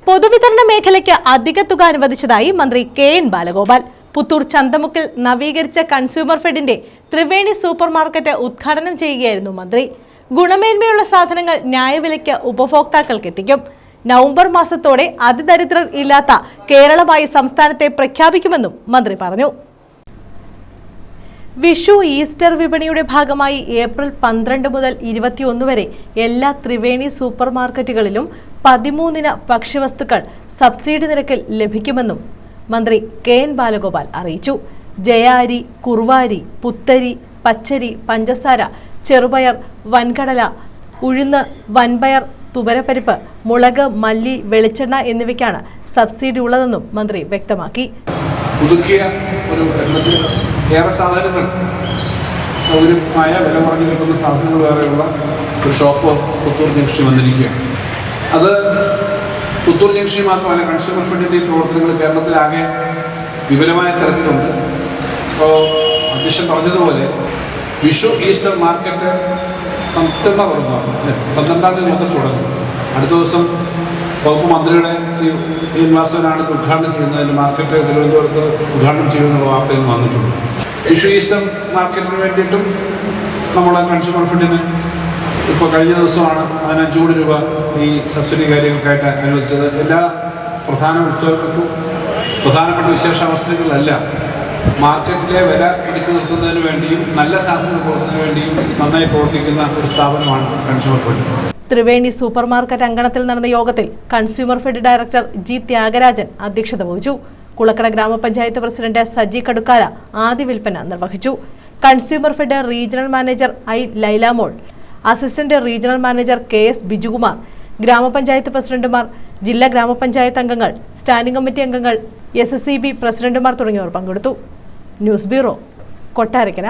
പൊതുവിതരണ മേഖലയ്ക്ക് അധിക തുക അനുവദിച്ചതായി മന്ത്രി കെ.എൻ. ബാലഗോപാൽ. പുത്തൂർ ചന്തമുക്കിൽ നവീകരിച്ച കൺസ്യൂമർ ഫെഡിന്റെ ത്രിവേണി സൂപ്പർ മാർക്കറ്റ് ഉദ്ഘാടനം ചെയ്യുകയായിരുന്നു മന്ത്രി. ഗുണമേന്മയുള്ള സാധനങ്ങൾ ന്യായവിലയ്ക്ക് ഉപഭോക്താക്കൾക്ക് എത്തിക്കും. നവംബർ മാസത്തോടെ അതിദരിദ്രർ ഇല്ലാത്ത കേരളമായി സംസ്ഥാനത്തെ പ്രഖ്യാപിക്കുമെന്നും മന്ത്രി പറഞ്ഞു. വിഷു ഈസ്റ്റർ വിപണിയുടെ ഭാഗമായി ഏപ്രിൽ 12 മുതൽ 21 വരെ എല്ലാ ത്രിവേണി സൂപ്പർ മാർക്കറ്റുകളിലും 13-ന് ഭക്ഷ്യവസ്തുക്കൾ സബ്സിഡി നിരക്കിൽ ലഭിക്കുമെന്നും മന്ത്രി കെ.എൻ. ബാലഗോപാൽ അറിയിച്ചു. ജയ അരി, കുറുവാരി, പുത്തരി, പച്ചരി, പഞ്ചസാര, ചെറുപയർ, വൻകടല, ഉഴുന്ന്, വൻപയർ, തുവരപ്പരിപ്പ്, മുളക്, മല്ലി, വെളിച്ചെണ്ണ എന്നിവയ്ക്കാണ് സബ്സിഡി ഉള്ളതെന്നും മന്ത്രി വ്യക്തമാക്കി. ഏറെ സാധനങ്ങൾ സൗകര്യമായ വില കുറഞ്ഞു കിട്ടുന്ന സാധനങ്ങൾ വേറെയുള്ള ഒരു ഷോപ്പ് പുത്തൂർ ജംഗ്ഷനിൽ വന്നിരിക്കുകയാണ്. അത് പുത്തൂർ ജംഗ്ഷനിൽ മാത്രമല്ല, കൺസ്യൂമർ ഫെഡിൻ്റെ പ്രവർത്തനങ്ങൾ കേരളത്തിലാകെ വിപുലമായ തരത്തിലുണ്ട്. ഇപ്പോൾ അധ്യക്ഷൻ പറഞ്ഞതുപോലെ വിഷു ഈസ്റ്റർ മാർക്കറ്റ് മറ്റന്നാൾ തുടങ്ങും, 12-ാം തീയതി മുതൽ തുടങ്ങും. അടുത്ത ദിവസം വകുപ്പ് മന്ത്രിയുടെ ശ്രീ എൻ വാസവനാണ് ഉദ്ഘാടനം ചെയ്യുന്നതിന് മാർക്കറ്റ് തിരുവനന്തപുരത്ത് ഉദ്ഘാടനം ചെയ്യുമെന്നുള്ള വാർത്തയിൽ വന്നിട്ടുണ്ട്. വിഷു ഈസ്റ്റർ മാർക്കറ്റിന് വേണ്ടിയിട്ടും നമ്മളെ കൺസ്യൂമർ ഫെഡിന് ഇപ്പോൾ കഴിഞ്ഞ ദിവസമാണ് 15 കോടി രൂപ ഈ സബ്സിഡി കാര്യങ്ങൾക്കായിട്ട് അനുവദിച്ചത്. എല്ലാ പ്രധാന ഉത്സവങ്ങൾക്കും പ്രധാനപ്പെട്ട വിശേഷാവസരങ്ങളിലെല്ലാം മാർക്കറ്റിലെ വില പിടിച്ചു നിർത്തുന്നതിന് വേണ്ടിയും നല്ല സാധനങ്ങൾ കൊടുക്കുന്നതിന് വേണ്ടിയും നന്നായി പ്രവർത്തിക്കുന്ന ഒരു സ്ഥാപനമാണ് consumer fed. Triveni super market അങ്കണത്തിൽ നടന്ന യോഗത്തിൽ consumer fed director G Thyagarajan അധ്യക്ഷത വഹിച്ചു. കുളക്കട ഗ്രാമപഞ്ചായത്ത് പ്രസിഡന്റ് സജി കടുക്കാല ആദ്യ വിൽപ്പന നിർവഹിച്ചു. Consumer fed regional manager I Lailamol, assistant regional manager K S. Bijukumar, ഗ്രാമപഞ്ചായത്ത് പ്രസിഡന്റുമാർ, ജില്ലാ ഗ്രാമപഞ്ചായത്ത് അംഗങ്ങൾ, സ്റ്റാൻഡിംഗ് കമ്മിറ്റി അംഗങ്ങൾ, SSCB പ്രസിഡന്റുമാർ തുടങ്ങിയവർ പങ്കെടുത്തു. News bureau, Kottarakkara.